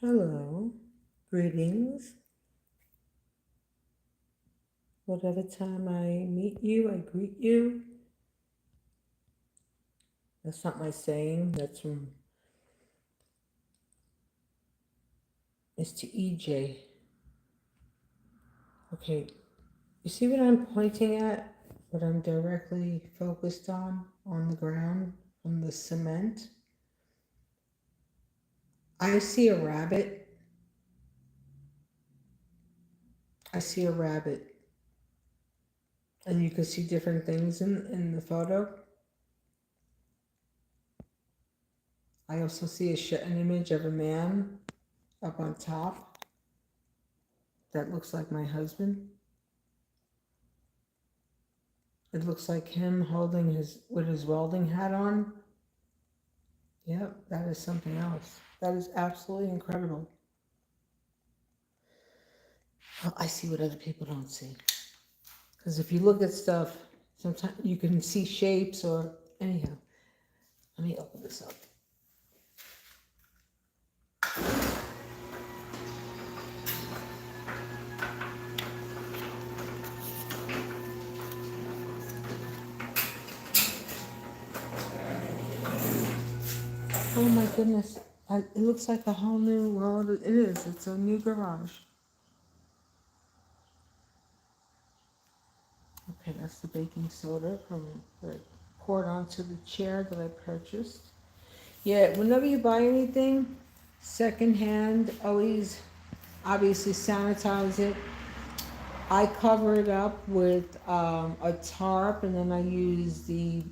Hello, greetings. Whatever time I meet you, I greet you. That's not my saying, that's from Mr. EJ. Okay, you see what I'm pointing at? What I'm directly focused on the ground, on the cement? I see a rabbit. I see a rabbit. And you can see different things in the photo. I also see an image of a man up on top that looks like my husband. It looks like him holding with his welding hat on. Yep, that is something else. That is absolutely incredible. Well, I see what other people don't see. Because if you look at stuff, sometimes you can see shapes or anyhow. Let me open this up. Oh my goodness. It looks like a whole new world. It is. It's a new garage. Okay, that's the baking soda that poured onto the chair that I purchased. Yeah, whenever you buy anything secondhand, always obviously sanitize it. I cover it up with a tarp, and then I use the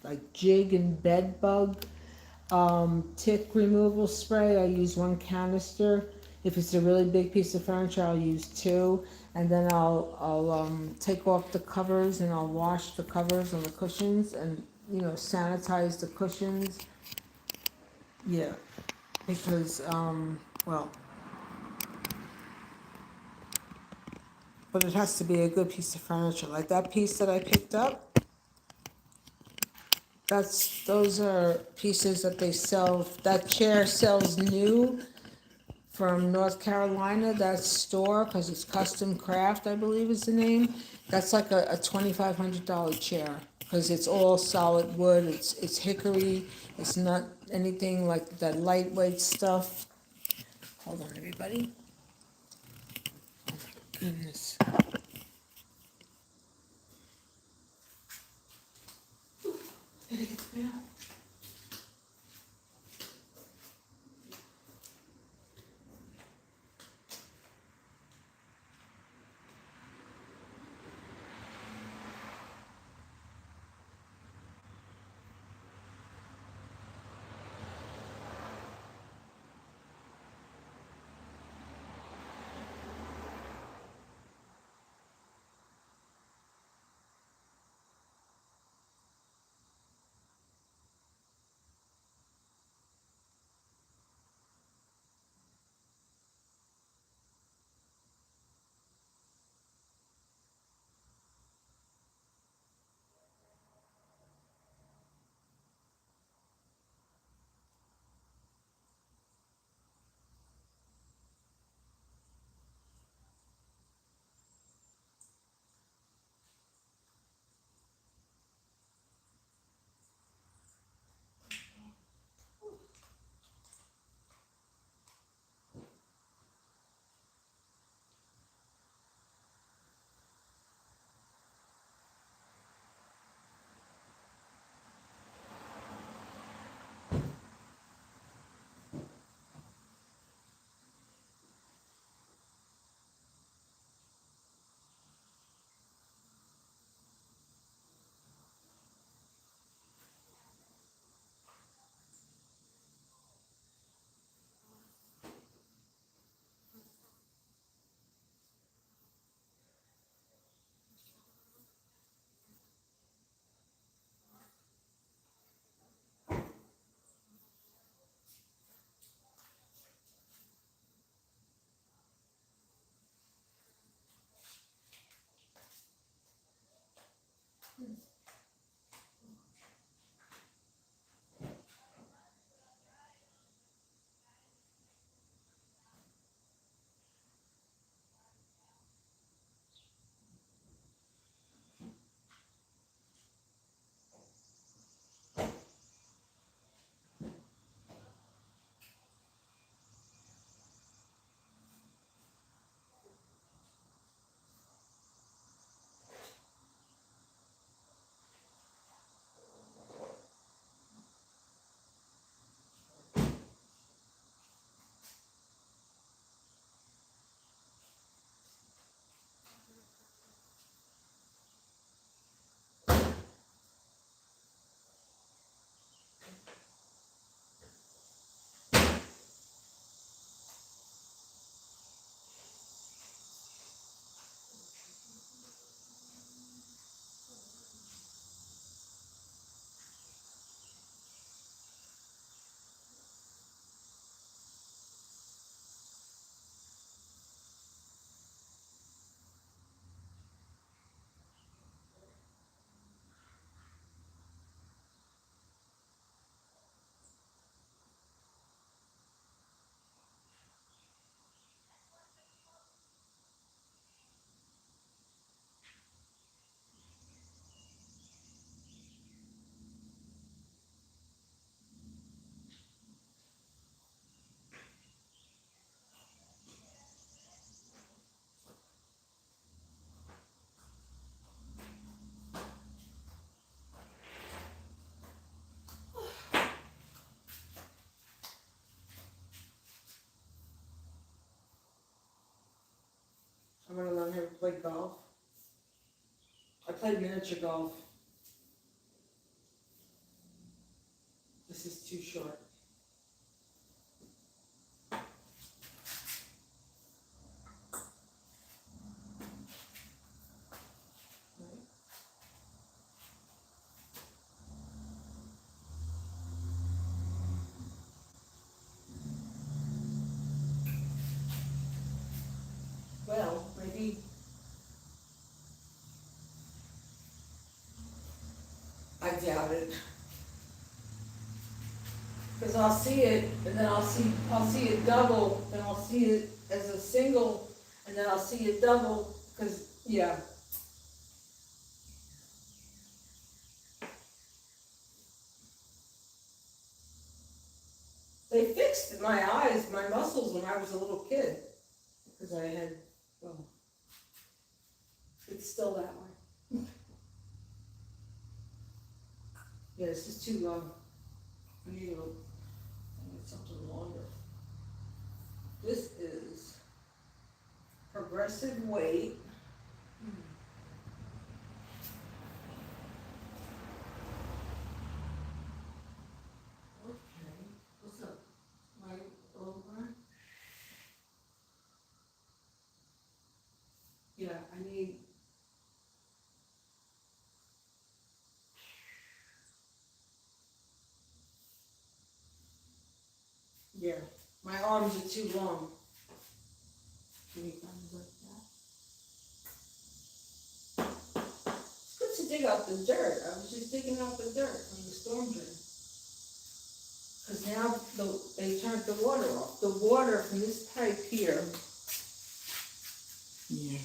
like jig and bed bug tick removal spray. I use one canister. If it's a really big piece of furniture, I'll use two, and then I'll take off the covers and I'll wash the covers on the cushions and sanitize the cushions. Yeah, because well, but it has to be a good piece of furniture. Like that piece that I picked up, those are pieces that they sell. That chair sells new from North Carolina. That store, because it's Custom Craft, I believe is the name. That's like a $2,500 chair because it's all solid wood. It's hickory. It's not anything like that lightweight stuff. Hold on, everybody. Oh my goodness. Gotta get the mail. play golf. I played miniature golf. This is too short. Well, maybe I doubt it. Because I'll see it, and then I'll see it double, then I'll see it as a single, and then I'll see it double, because, yeah. They fixed my eyes, my muscles when I was a little kid, because I had, well, it's still that way. Yeah, this is too long. I need something longer. This is progressive weight. Okay, what's up? My over? Yeah, I need. Yeah, my arms are too long. Can you find it like that? It's good to dig out the dirt. I was just digging out the dirt from the storm drain. Because now they turned the water off. The water from this pipe here. Yeah.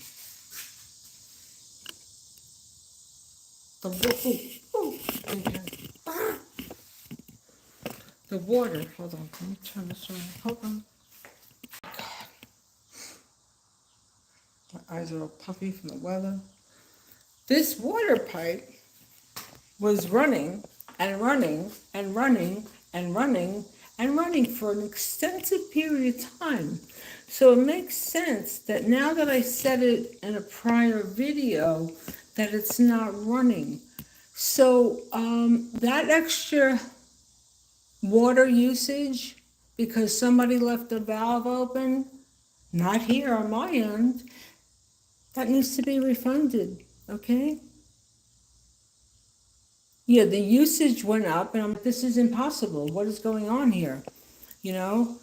The water, hold on, let me turn this around. Hold on. My eyes are all puffy from the weather. This water pipe was running and running and running and running and running for an extensive period of time. So it makes sense that now that I said it in a prior video, that it's not running. So that extra water usage, because somebody left the valve open, not here on my end, that needs to be refunded, okay? Yeah, the usage went up, and I'm like, this is impossible. What is going on here? You know?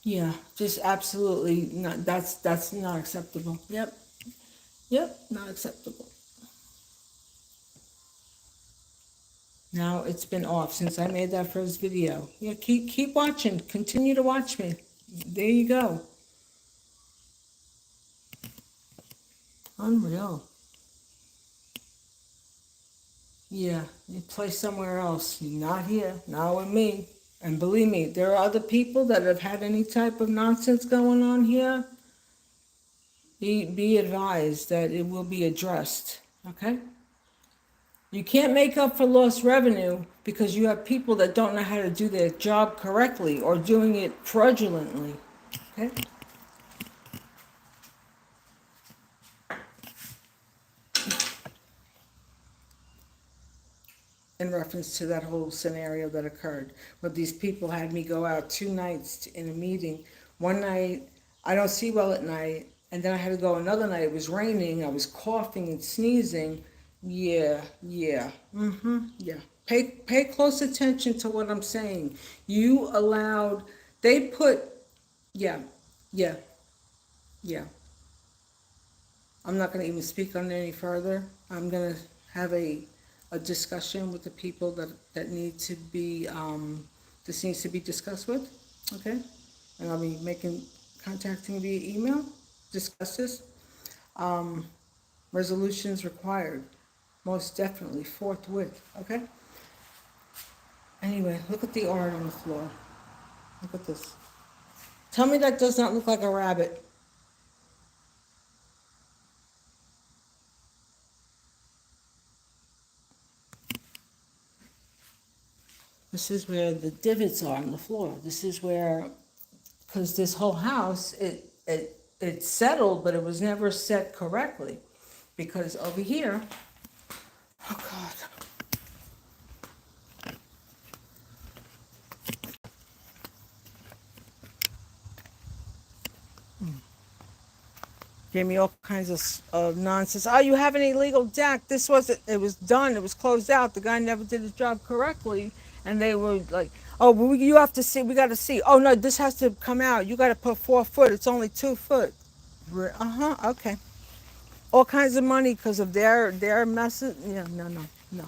Yeah, just absolutely not. That's not acceptable. Yep, not acceptable. Now it's been off since I made that first video. Yeah, keep watching. Continue to watch me. There you go. Unreal. Yeah, you play somewhere else. Not here, not with me. And believe me, there are other people that have had any type of nonsense going on here. Be advised that it will be addressed, okay? You can't make up for lost revenue because you have people that don't know how to do their job correctly or doing it fraudulently, okay? In reference to that whole scenario that occurred, where these people had me go out 2 nights in a meeting. One night, I don't see well at night, and then I had to go another night. It was raining, I was coughing and sneezing. Yeah. Yeah. Pay close attention to what I'm saying. You allowed, they put, yeah, yeah, yeah. I'm not gonna even speak on it any further. I'm gonna have a discussion with the people that need to be, this needs to be discussed with, okay? And I'll be contacting via email, discuss this. Resolutions required, most definitely forthwith, okay? Anyway, look at the art on the floor. Look at this. Tell me that does not look like a rabbit. This is where the divots are on the floor. This is where because this whole house, it settled, but it was never set correctly. Because over here, oh God, gave me all kinds of nonsense. Oh, you have an illegal deck. This wasn't, it was done, it was closed out. The guy never did his job correctly. And they were like, oh, well, you have to see, we got to see. Oh, no, this has to come out. You got to put 4 foot. It's only 2 foot. Uh-huh, okay. All kinds of money because of their messes. Yeah, no, no, no.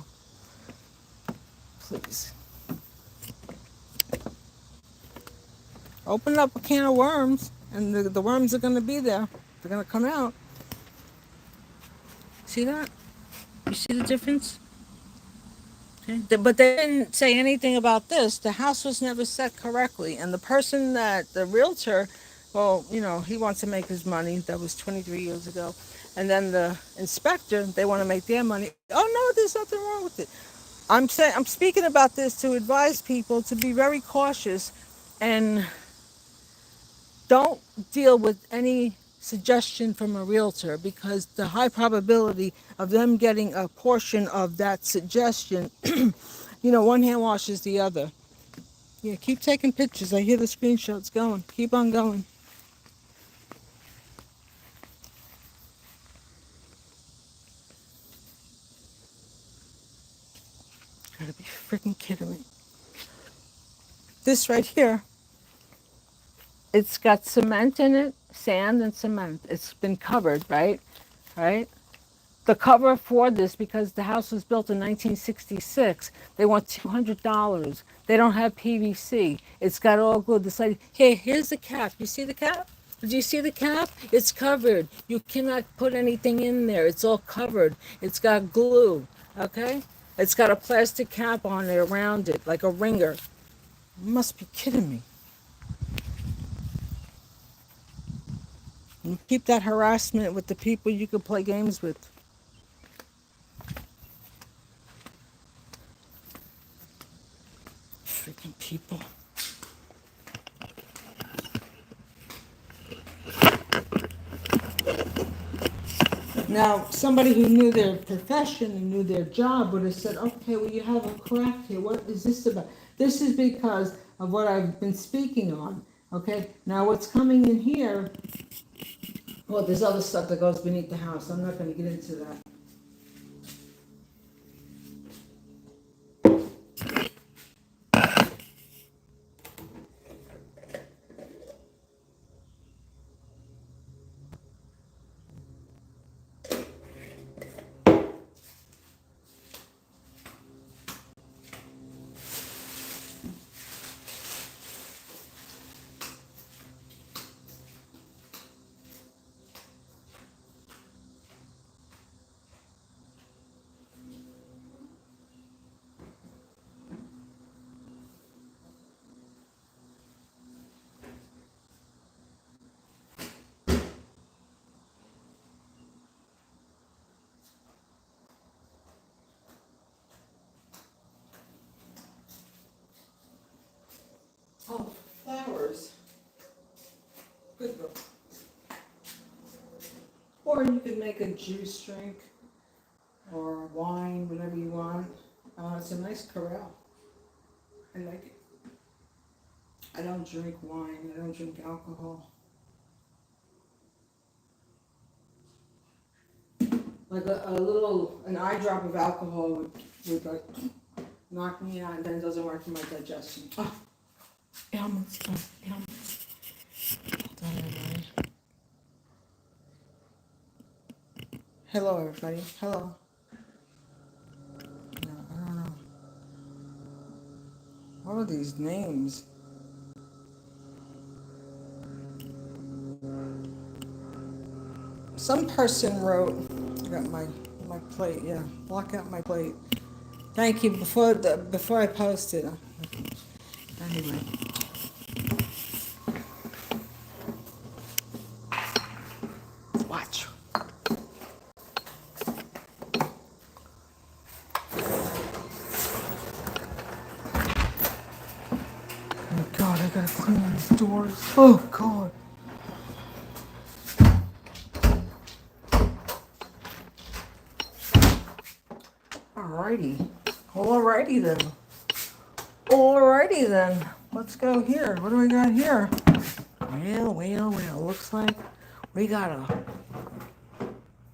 Please. Open up a can of worms, and the worms are going to be there. They're going to come out. See that? You see the difference? Okay. But they didn't say anything about this. The house was never set correctly. And the person the realtor, well, he wants to make his money. That was 23 years ago. And then the inspector, they want to make their money. Oh, no, there's nothing wrong with it. I'm speaking about this to advise people to be very cautious and don't deal with any suggestion from a realtor, because the high probability of them getting a portion of that suggestion, one hand washes the other. Yeah, keep taking pictures. I hear the screenshots going. Keep on going. Gotta be freaking kidding me. This right here, it's got cement in it, sand and cement. It's been covered, right? Right? The cover for this, because the house was built in 1966, they want $200. They don't have PVC. It's got all glue. This lady, hey, here's the cap. You see the cap? Did you see the cap? It's covered. You cannot put anything in there. It's all covered. It's got glue, okay? It's got a plastic cap on it around it, like a ringer. You must be kidding me. You keep that harassment with the people you could play games with. Freaking people. Now, somebody who knew their profession and knew their job would have said, okay, well, you have a crack here. What is this about? This is because of what I've been speaking on. Okay, now what's coming in here, well, there's other stuff that goes beneath the house. I'm not going to get into that. Oh, flowers. Good book. Or you could make a juice drink or wine, whatever you want. It's a nice corral. I like it. I don't drink wine. I don't drink alcohol. Like an eye drop of alcohol would like knock me out, and then it doesn't work for my digestion. Oh, ailments. Ailments. Hold on, everybody. Hello, everybody. Hello. No, I don't know. What are these names? Some person wrote, I got my plate, yeah, block out my plate. Thank you, before I post it. Anyway. Watch. Oh, God. God, I gotta clean these doors. Oh God. Alrighty. Alrighty then. Alrighty then. Let's go here. What do we got here? Well. Looks like we got a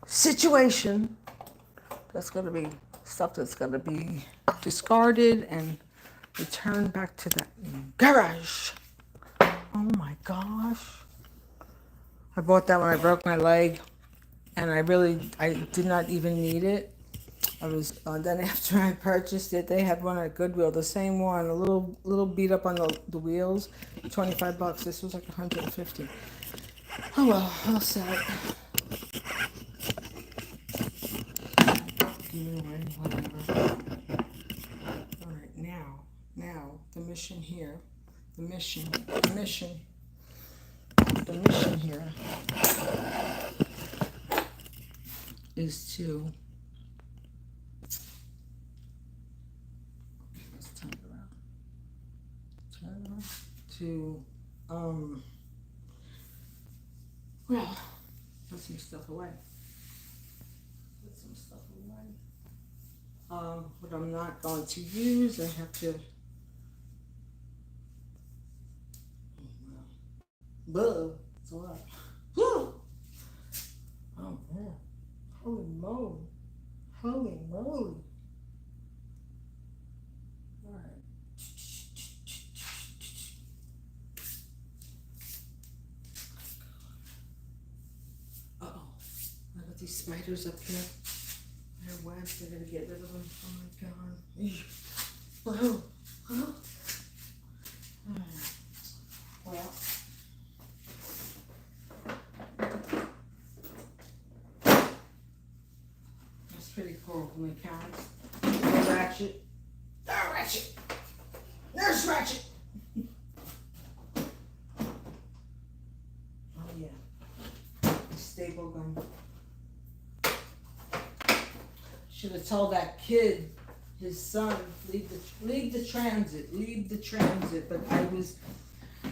situation that's gonna be stuff that's gonna be discarded and returned back to the garage. Oh my gosh. I bought that when I broke my leg, and I did not even need it. I was then after I purchased it, they had one at Goodwill, the same one, a little beat up on the wheels, $25. This was like 150. Oh well, I'll sell it. Give it away, whatever. All right, now the mission here, the mission here is to. Let's turn it around. Well, put some stuff away. What I'm not going to use, I have to. Blah, it's a lot. Oh man, holy moly. All right. Uh-oh, I got these spiders up here. They're webs, I gotta get rid of them. Oh my god. Whoa. Huh? Well. That's pretty cool from the counts. No ratchet. No ratchet. Nurse ratchet. Oh yeah. The staple gun. Should have told that kid, his son, leave the transit. But I was,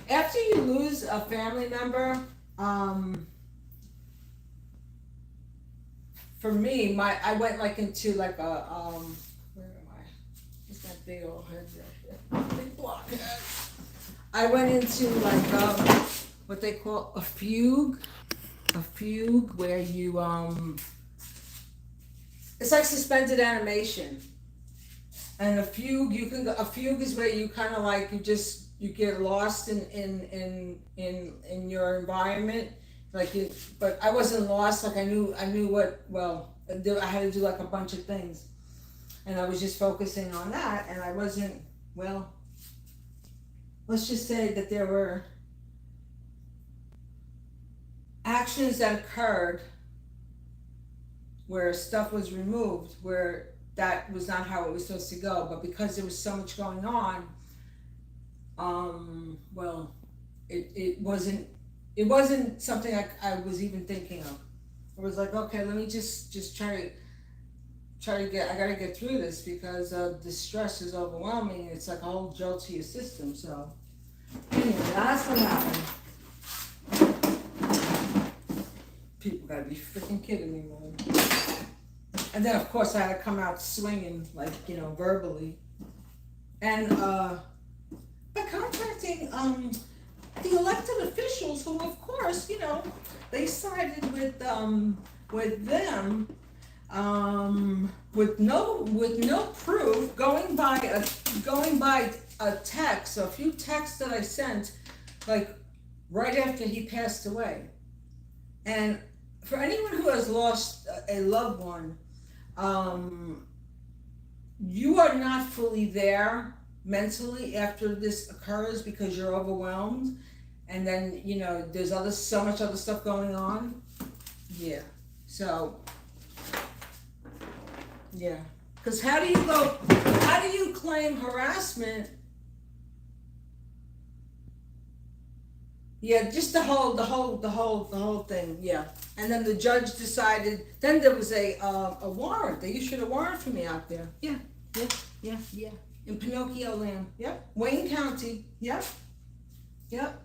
after you lose a family member, for me, I went like into like a where am I? What's that big old head there? Big blockhead. I went into like what they call a fugue, where you it's like suspended animation. And a fugue is where you kind of like you get lost in your environment, like you. But I wasn't lost. Like I knew what. Well, I had to do like a bunch of things, and I was just focusing on that. And I wasn't. Well, let's just say that there were actions that occurred where stuff was removed, where that was not how it was supposed to go, but because there was so much going on, well, it wasn't something I was even thinking of. It was like, okay, let me just try to get, I gotta get through this because the stress is overwhelming. It's like a whole jolt to your system. So anyway, that's what happened. People gotta be freaking kidding me, man. And then of course I had to come out swinging, like, verbally. And by contacting the elected officials, who of course, they sided with them, with no proof, going by a text, a few texts that I sent, like right after he passed away. And for anyone who has lost a loved one, you are not fully there mentally after this occurs because you're overwhelmed, and then there's so much other stuff going on. Yeah. So yeah, because how do you claim harassment? Yeah, just the whole thing. Yeah, and then the judge decided. Then there was a warrant. They issued a warrant for me out there. Yeah. In Pinocchio land. Yep. Wayne County. Yep. Yep.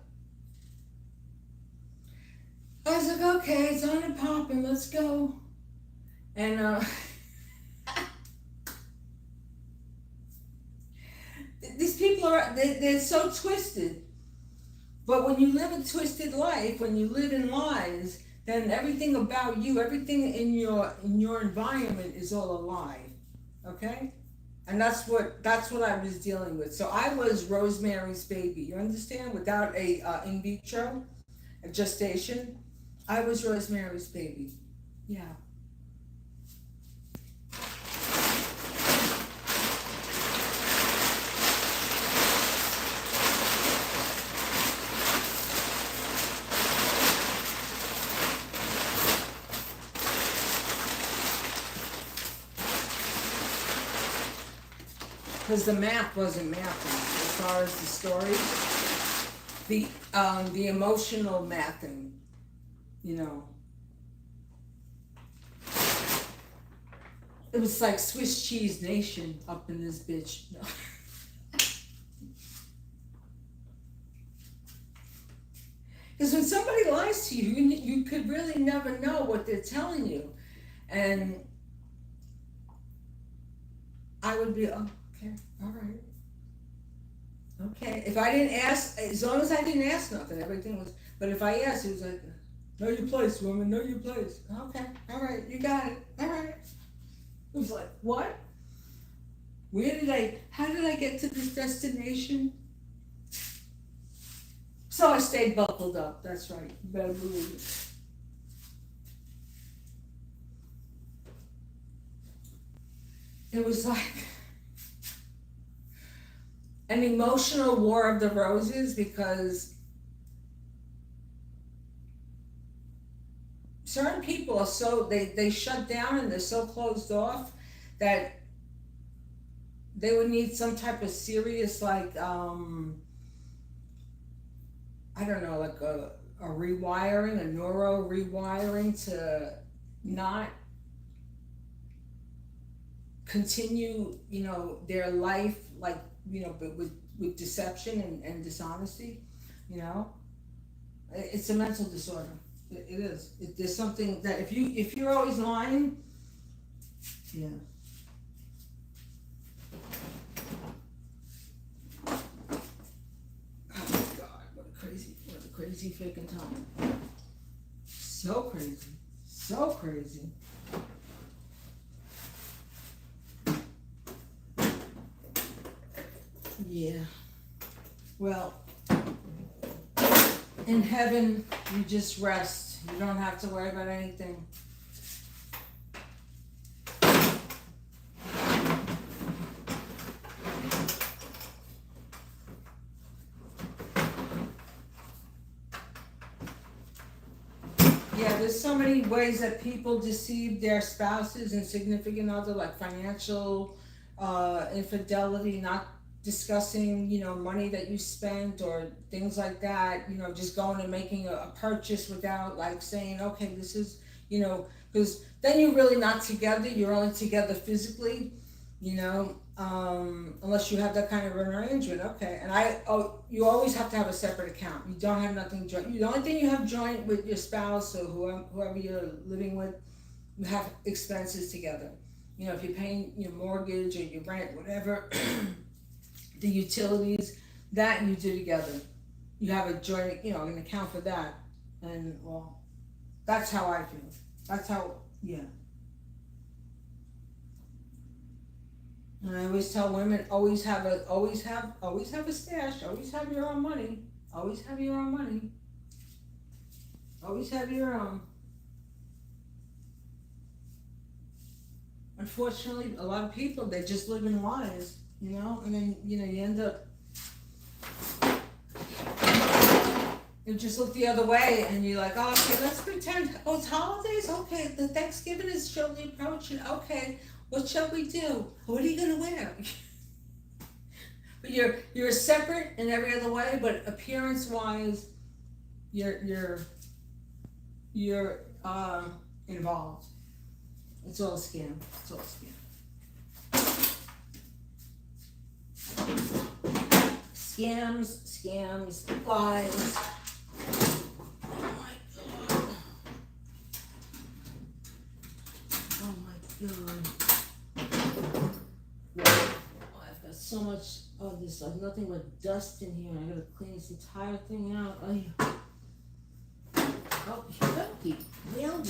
I was like, okay, it's on and popping, let's go. And these people they're so twisted. But when you live a twisted life, when you live in lies, then everything about you, everything in your environment is all a lie. Okay? And that's what I was dealing with. So I was Rosemary's baby. You understand? Without a in vitro, a gestation, I was Rosemary's baby. Yeah. Because the math wasn't mathing as far as the story. The emotional mathing, you know. It was like Swiss cheese nation up in this bitch. Because when somebody lies to you, you could really never know what they're telling you. And I would be, oh, okay, all right. Okay. If I didn't ask, as long as I didn't ask nothing, everything was, but if I asked, it was like, know your place, woman, know your place. Okay, all right, you got it, all right. It was like, what? How did I get to this destination? So I stayed buckled up, that's right, you better believe it. It was like an emotional war of the roses because certain people are so, they shut down and they're so closed off that they would need some type of serious, like, I don't know, like a rewiring, a neuro rewiring to not continue, their life, like, but with deception and dishonesty, you know? It's a mental disorder. It is. There's something that if you're always lying, yeah. Oh God, what a crazy freaking time. So crazy. So crazy. Yeah. Well, in heaven, you just rest. You don't have to worry about anything. Yeah, there's so many ways that people deceive their spouses and significant other, like financial infidelity, not discussing, money that you spent or things like that, just going and making a purchase without like saying, okay, this is, because then you're really not together, you're only together physically, unless you have that kind of an arrangement, okay. And you always have to have a separate account. You don't have nothing joint. The only thing you have joint with your spouse or whoever you're living with, you have expenses together. If you're paying your mortgage or your rent, whatever, the utilities, that you do together. You have a joint, an account for that. And well, that's how I feel. That's how, yeah. And I always tell women, always have a stash, always have your own money. Always have your own money. Always have your own. Unfortunately, a lot of people, they just live in lies, and then, you end up, you just look the other way and you're like, oh, okay, let's pretend, oh, it's holidays? Okay, the Thanksgiving is shortly approaching, okay, what shall we do? What are you gonna wear? But you're separate in every other way, but appearance-wise, you're involved. It's all a scam. It's all a scam. scams, lies. Oh my god. Oh my god. Oh, I've got so much of this, like nothing but dust in here. I gotta clean this entire thing out. Oh, Becky. Well.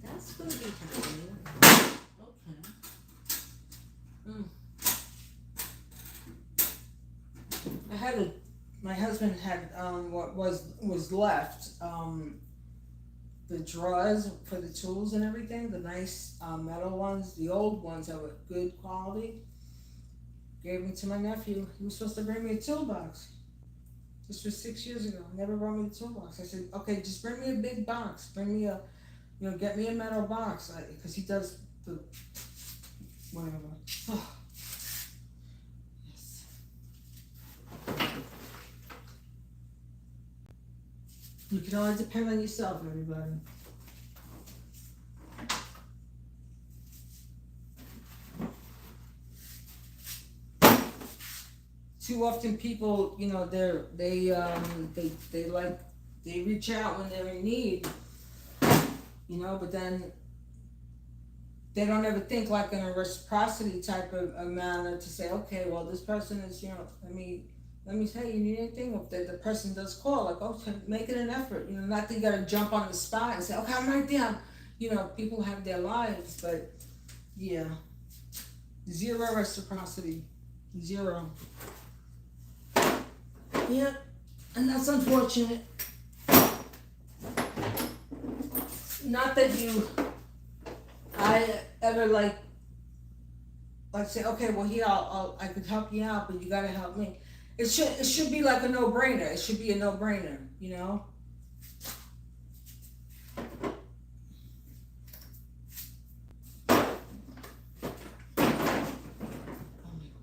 That's gonna be happening. Okay. My husband had what was left, the drawers for the tools and everything, the nice metal ones, the old ones that were good quality. Gave them to my nephew. He was supposed to bring me a toolbox. This was 6 years ago. Never brought me a toolbox. I said, okay, just bring me a big box. Bring me get me a metal box, because he does the whatever. Oh. Yes. You can always depend on yourself, everybody. Too often people, they reach out when they're in need, but then they don't ever think like in a reciprocity type of a manner to say, okay, well, this person is, let me say, you need anything? If the person does call, like, okay, make it an effort, not that you gotta jump on the spot and say, okay, I'm right there. People have their lives, but yeah, zero reciprocity, zero. Yeah, and that's unfortunate. Not that I ever like say, okay, well here I could help you out, but you gotta help me. It should be like a no-brainer. It should be a no-brainer, Oh my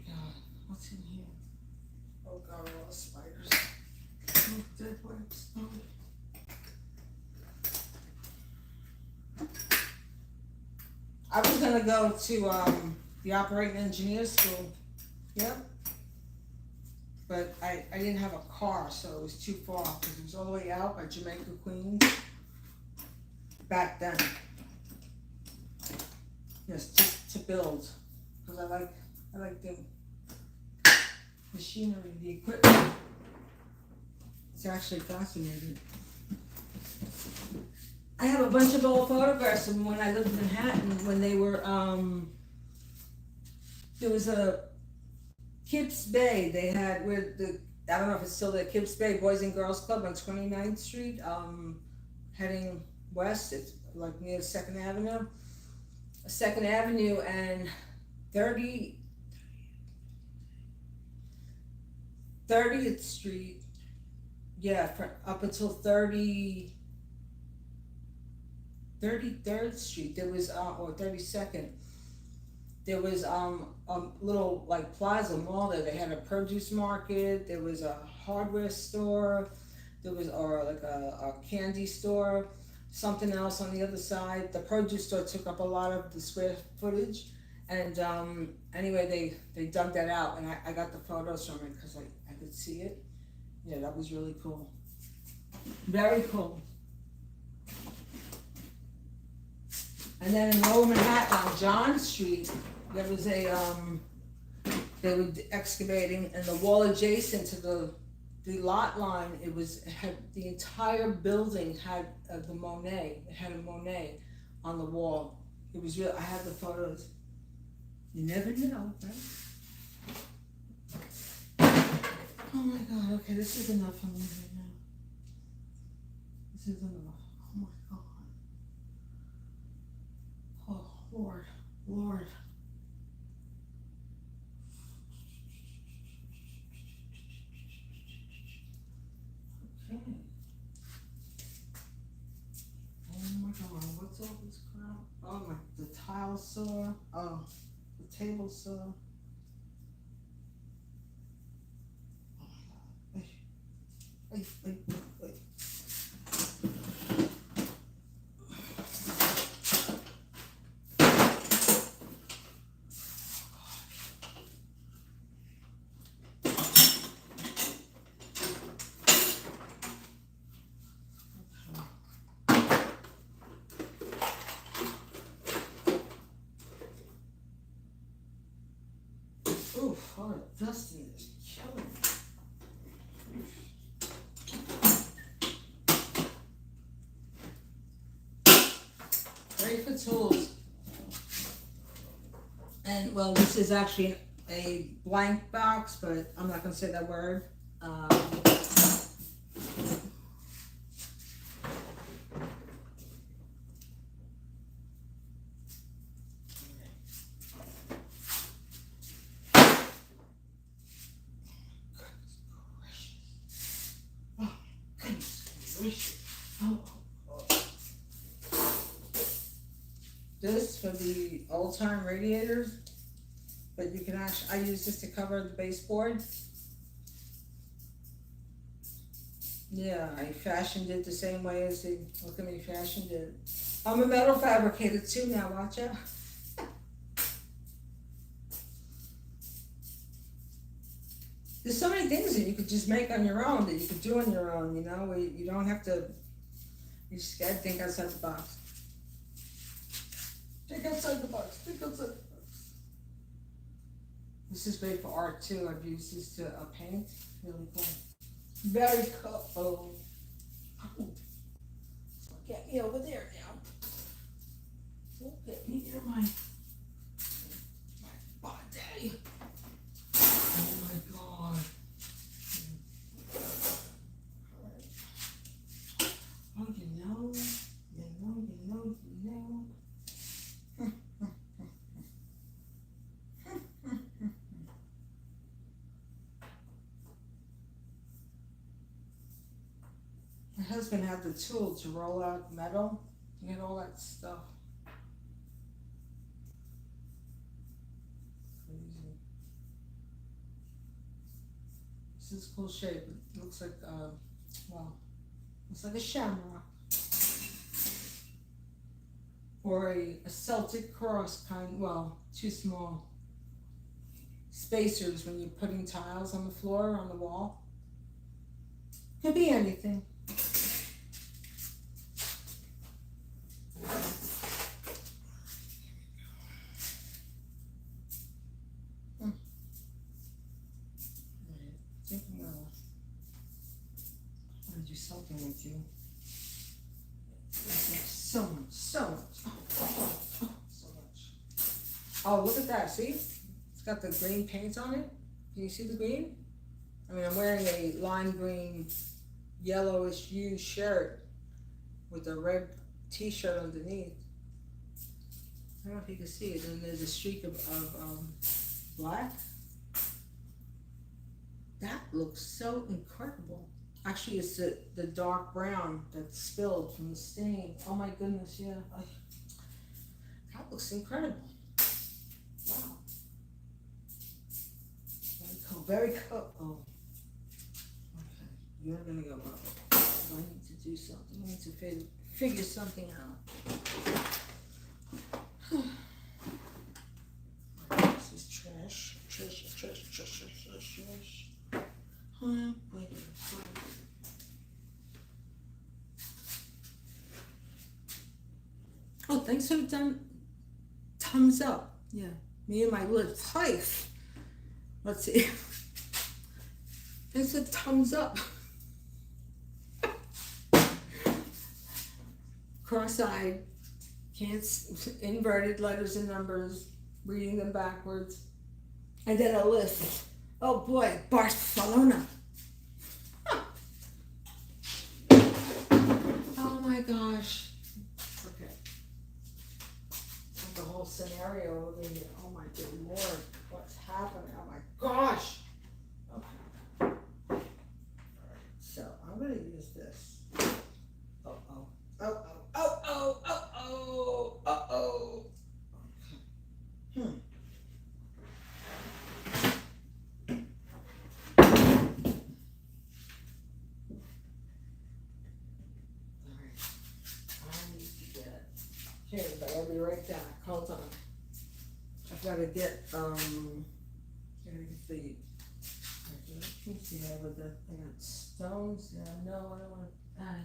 god, what's in here? Oh god, all the spiders. Oh, dead webs. Oh. I was gonna go to the operating engineer school. Yep. But I didn't have a car, so it was too far because it was all the way out by Jamaica, Queens. Back then. Yes, just to build, because I like the machinery, the equipment. It's actually fascinating. I have a bunch of old photographs from when I lived in Manhattan, when they were, there was a Kips Bay, they had, I don't know if it's still there, Kips Bay Boys and Girls Club on 29th Street, heading west, it's like near 2nd Avenue. 2nd Avenue and 30th Street, yeah, up until 33rd Street, there was, or 32nd, there was a little like plaza mall there. They had a produce market, there was a hardware store, there was a candy store, something else on the other side. The produce store took up a lot of the square footage, and anyway they dug that out, and I got the photos from it because I could see it. Yeah, that was really cool. Very cool. And then in Lower Manhattan on John Street, there was they were excavating, and the wall adjacent to the lot line, it had the entire building had the Monet. It had a Monet on the wall. It was real. I have the photos. You never know, right? Oh my god, okay, this is enough for me right now. This is enough. Oh my god. Oh, Lord. Okay. Oh my god, what's all this crap? Oh the tile saw. Oh, the table saw. Oh my god. Wait. dusting is killing me. Ready for tools. And well, this is actually a blank box, but I'm not going to say that word. This for the old-time radiators, but you can actually, I use this to cover the baseboard. Yeah, I fashioned it the same way as the, look at me, fashioned it. I'm a metal fabricator too now, watch out. There's so many things that you could just make on your own, that you could do on your own, you know, where you don't have to, you just gotta think outside the box. Think outside the box, think outside the box. This is great for art too. I've used this to paint, really cool. Very cool. Oh. So get me over there now. Don't get me near my body. Oh my God. Oh, you know. My husband had the tool to roll out metal, to get all that stuff. Crazy. This is cool shape. It looks like, well, looks like a shamrock. Or a Celtic cross kind, well, too small. Spacers when you're putting tiles on the floor, on the wall. Could be anything. I think I'm gonna do something with you. So much, so much. So much. Oh, look at that, see? It's got the green paint on it. Can you see the green? I mean, I'm wearing a lime green, yellowish hue shirt with a red t-shirt underneath. I don't know if you can see it. And there's a streak of black. That looks so incredible. Actually, it's the dark brown that's spilled from the stain. Oh my goodness, yeah. That looks incredible. Wow. Very cool, very cool. Oh. Okay, you're gonna go up. I need to do something. I need to figure something out. This is trash. Trash. Wait. Oh, thanks for the thumbs up. Yeah, me and my little life. Let's see. Thanks for the thumbs up. Cross-eyed, can't inverted letters and numbers, reading them backwards, and then a list. Oh boy, Barcelona. Oh my gosh. Okay. The whole scenario over here. Oh my good Lord. What's happening? Oh my gosh. Okay. Alright. So I'm gonna use this. Uh-oh. Okay. Okay, but I'll be right back. Hold on. I've got to get the. Let me see. I got stones. Yeah, no, I don't want to.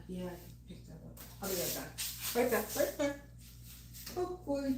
Yeah, I can pick that up. I'll be right back. Right back. Oh boy.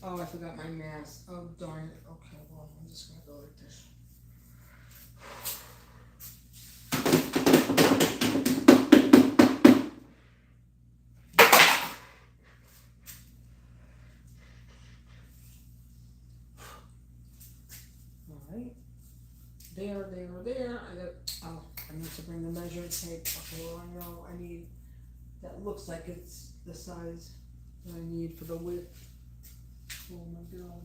Oh, I forgot my mask. Oh, darn it. Okay, well, I'm just gonna go like this. All right. There. Oh, I need to bring the measuring tape. Okay, well, I know I need, that looks like it's the size that I need for the width. Oh my God.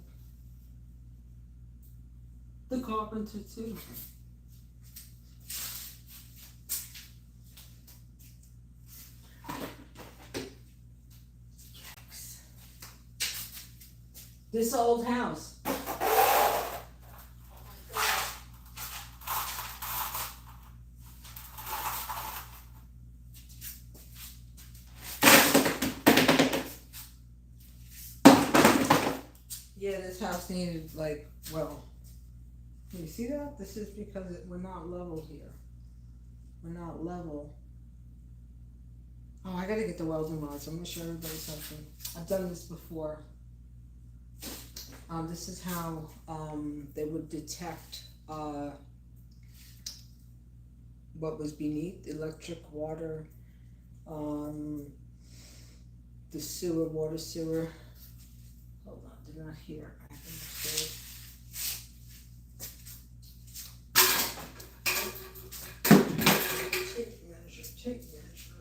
The carpenter too. This old house. Yeah, this house needed like, well, can you see that? This is because we're not level here. We're not level. Oh, I gotta get the welding rods. I'm gonna show everybody something. I've done this before. This is how they would detect what was beneath: electric, water, the sewer, water sewer. Hold on, they're not here. I have to tape measure.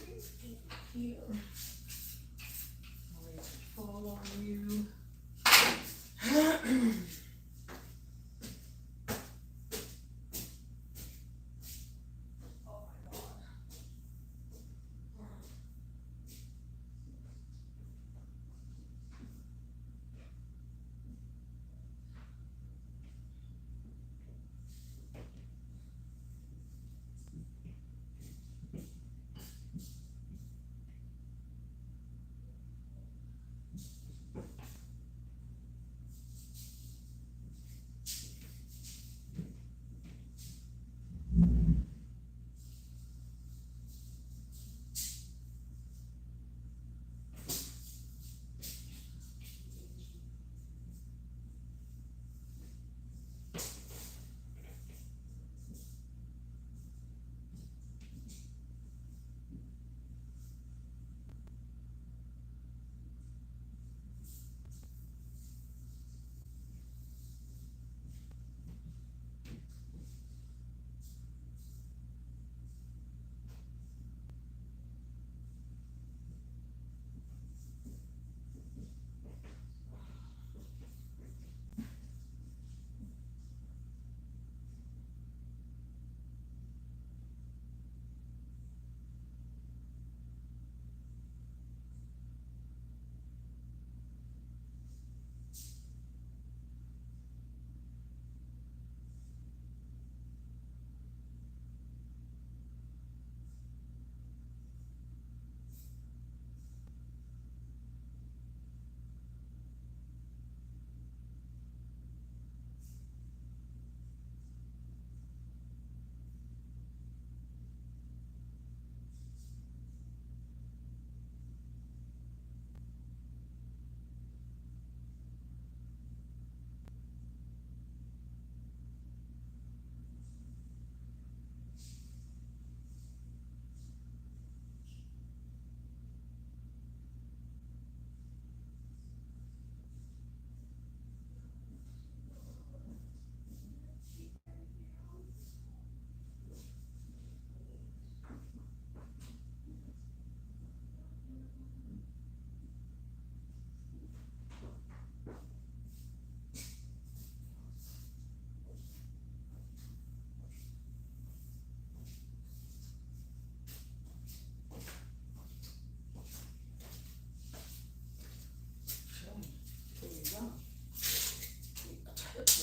Okay, here. I'm going to fall on you.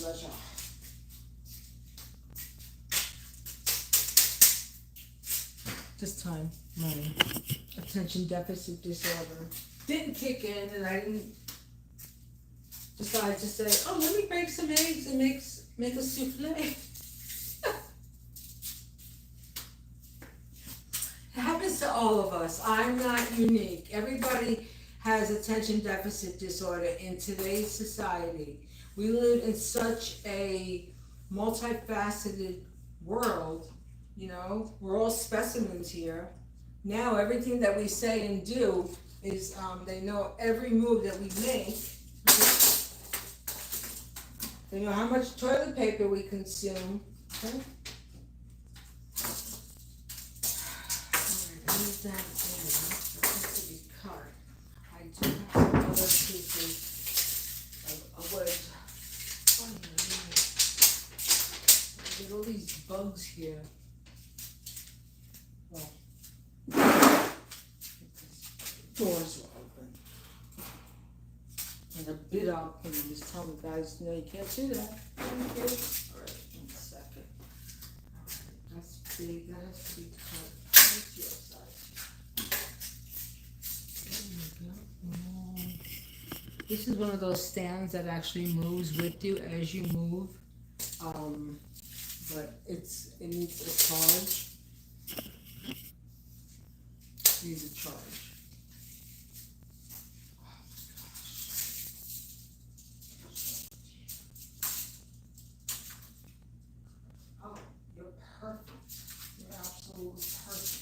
Pleasure. This time, my attention deficit disorder didn't kick in, and I didn't decide to say, "Oh, let me break some eggs and make a souffle." It happens to all of us. I'm not unique. Everybody has attention deficit disorder in today's society. We live in such a multifaceted world, you know, we're all specimens here. Now, everything that we say and do is, they know every move that we make. They know how much toilet paper we consume. Okay? Alright, leave that in. That has to be cut. I do have some other pieces of wood. Oh, yeah. Look at all these bugs here. Well, doors are open. And a bit out, and just tell me, guys, no, you can't do that. Thank you. Alright, 1 second. Alright, that's big, that has to be cut. What's your size? There you go. This is one of those stands that actually moves with you as you move. But it needs a charge. Needs a charge. Oh, you're perfect. You're absolutely perfect.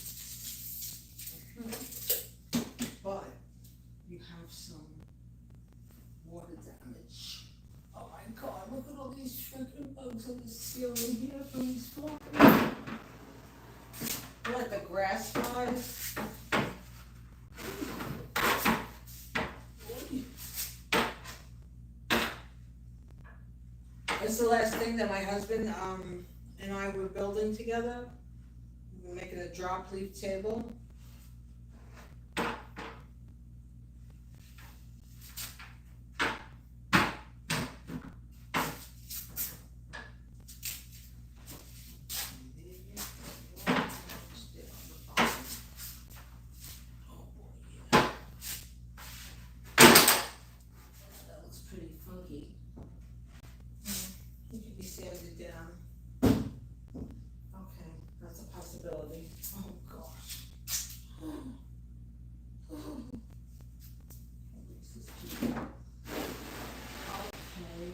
But you have some water damage. Oh my god, look at all these freaking bugs on the ceiling here from these floors. Like the grass flies. It's the last thing that my husband and I were building together. We were making a drop leaf table. Sanded down. Okay, that's a possibility. Oh gosh. Okay,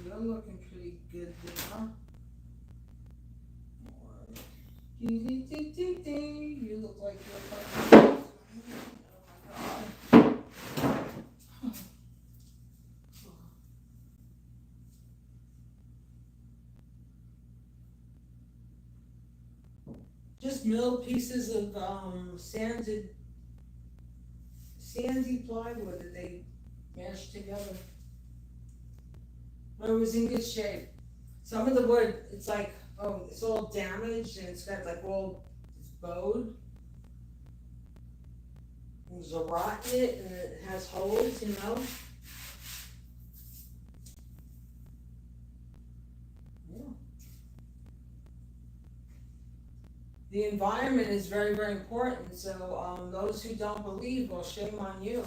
you're looking pretty good there. You look like you're fucking. Oh my god. Just milled pieces of sandy plywood that they mashed together. But it was in good shape. Some of the wood, it's like, oh, it's all damaged and it's got like it's bowed. There's a rot in it and it has holes, you know. The environment is very, very important, so those who don't believe, well, shame on you.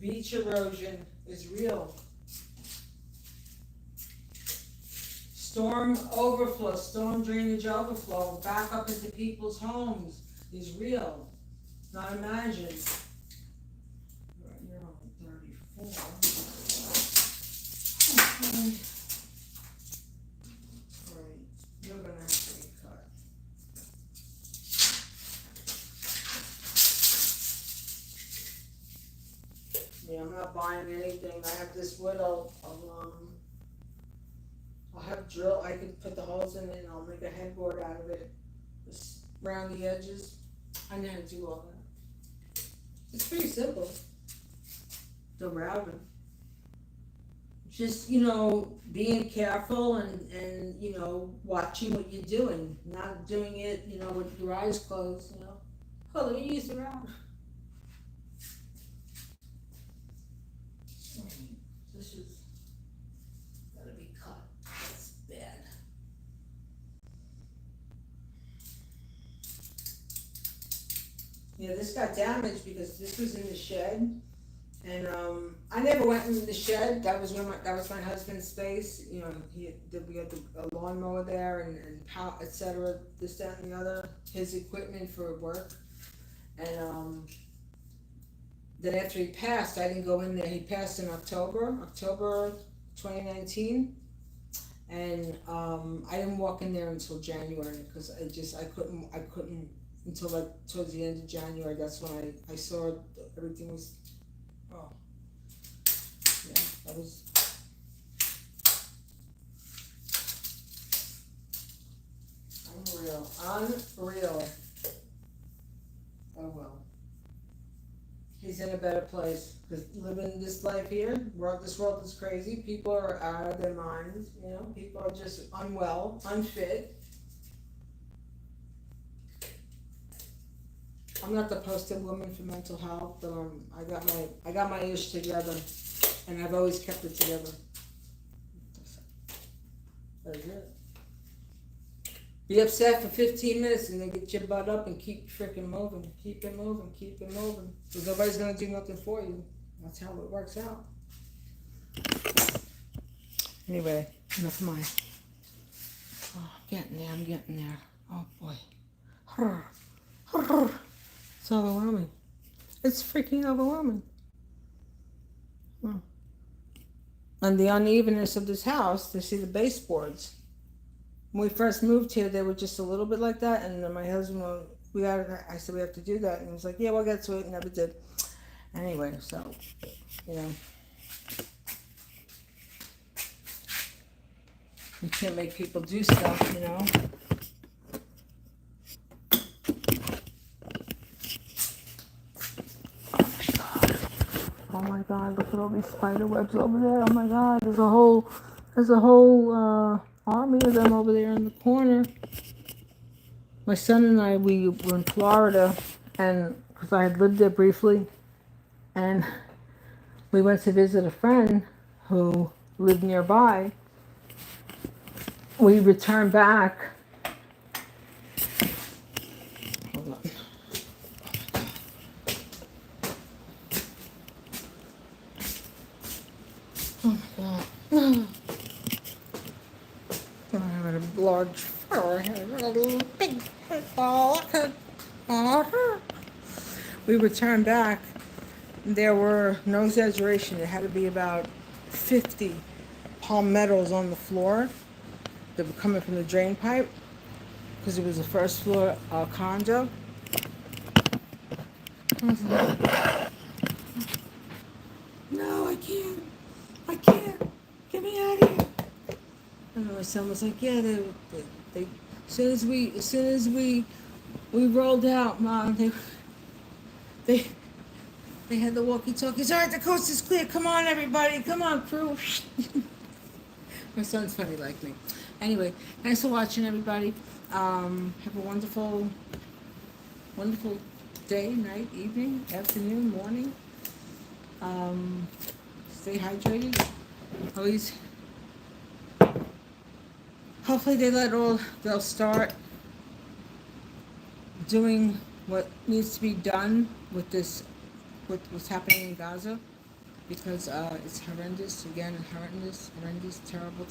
Beach erosion is real. Storm overflow, storm drainage overflow, back up into people's homes is real, not imagined. You're on 34. Okay. You're gonna have to be cut. Yeah, I'm not buying anything. I have this wood. I'll have drill. I could put the holes in it and I'll make a headboard out of it. Just round the edges. I know how to do all that. It's pretty simple. The routing. Just, being careful and watching what you're doing, not doing it, with your eyes closed, Oh, let me use the router. This is gotta be cut. That's bad. Yeah, this got damaged because this was in the shed. And I never went in the shed. That was my husband's space. We had a lawnmower there and etc. This, that, and the other. His equipment for work. And then after he passed, I didn't go in there. He passed in October 2019, and I didn't walk in there until January because I couldn't until like towards the end of January. That's when I saw everything was, oh yeah, that was unreal, unreal. Oh well. He's in a better place because living this life here, this world is crazy. People are out of their minds. You know, people are just unwell, unfit. I'm not the poster woman for mental health, but I got my ish together, and I've always kept it together. That's it. Be upset for 15 minutes and then get your butt up and keep freaking moving. Keep it moving, keep it moving. Because nobody's going to do nothing for you. That's how it works out. Anyway, enough of mine. Oh, I'm getting there. Oh boy. It's overwhelming. It's freaking overwhelming. Oh. And the unevenness of this house, to see the baseboards. When we first moved here, they were just a little bit like that, and then my husband, I said we have to do that, and he was like, yeah, we'll get to it, and never did. Anyway, so, you know, you can't make people do stuff, you know. Oh my God, look at all these spider webs over there. Oh my God, there's a whole army of them over there in the corner. My son and I, we were in Florida, and because I had lived there briefly, and we went to visit a friend who lived nearby. We returned back. Hold on. Oh my God. I had a large forehead, a little big forehead. We returned back. There were, no exaggeration, it had to be about 50 palmettos on the floor that were coming from the drain pipe because it was a first floor condo. I was like, no, I can't, get me out of here. And my son was like, yeah, as soon as we rolled out, Mom, they had the walkie-talkies. All right, the coast is clear. Come on, everybody. Come on, crew. My son's funny like me. Anyway, thanks for watching, everybody. Have a wonderful day, night, evening, afternoon, morning. Stay hydrated. Always. Hopefully they'll start doing what needs to be done with what's happening in Gaza, because it's horrendous, again, horrendous, terrible.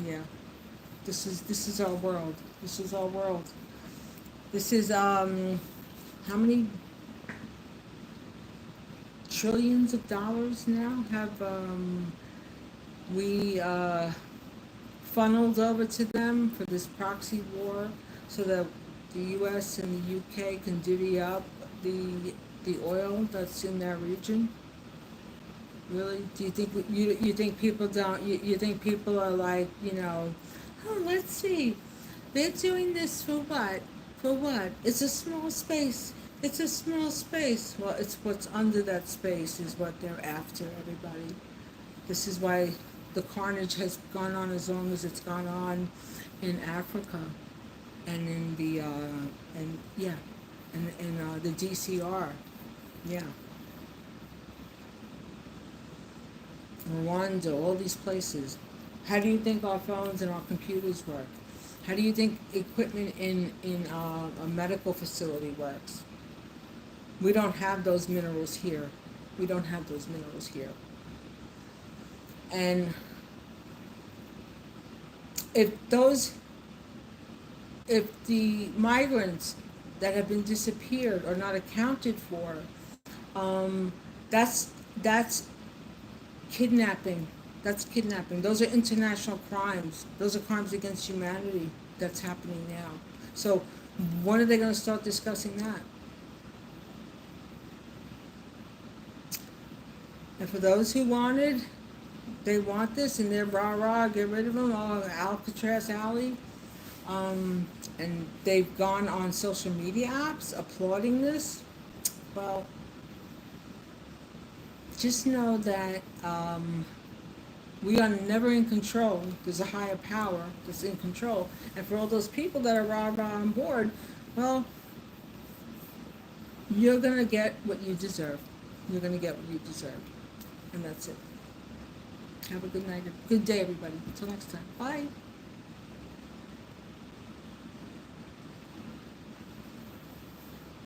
Yeah, this is our world. This is our world. This is how many trillions of dollars now have we funneled over to them for this proxy war, so that the U.S. and the U.K. can divvy up the oil that's in that region. Really? Do you think you think people don't? You think people are like, oh, let's see, they're doing this for what? For what? It's a small space. It's a small space. Well, it's what's under that space is what they're after, everybody. This is why the carnage has gone on as long as it's gone on in Africa and in the the DCR, yeah, Rwanda, all these places. How do you think our phones and our computers work? How do you think equipment in a medical facility works? We don't have those minerals here. We don't have those minerals here. And if the migrants that have been disappeared or not accounted for. Um, that's kidnapping. That's kidnapping. Those are international crimes. Those are crimes against humanity that's happening now. So when are they going to start discussing that? And for those who wanted, they want this and they're rah rah, get rid of them, all Alcatraz Alley. And they've gone on social media apps applauding this. Well, just know that we are never in control. There's a higher power that's in control. And for all those people that are rah rah on board, well, you're going to get what you deserve. You're going to get what you deserve. And that's it. Have a good night. Good day, everybody. Until next time. Bye.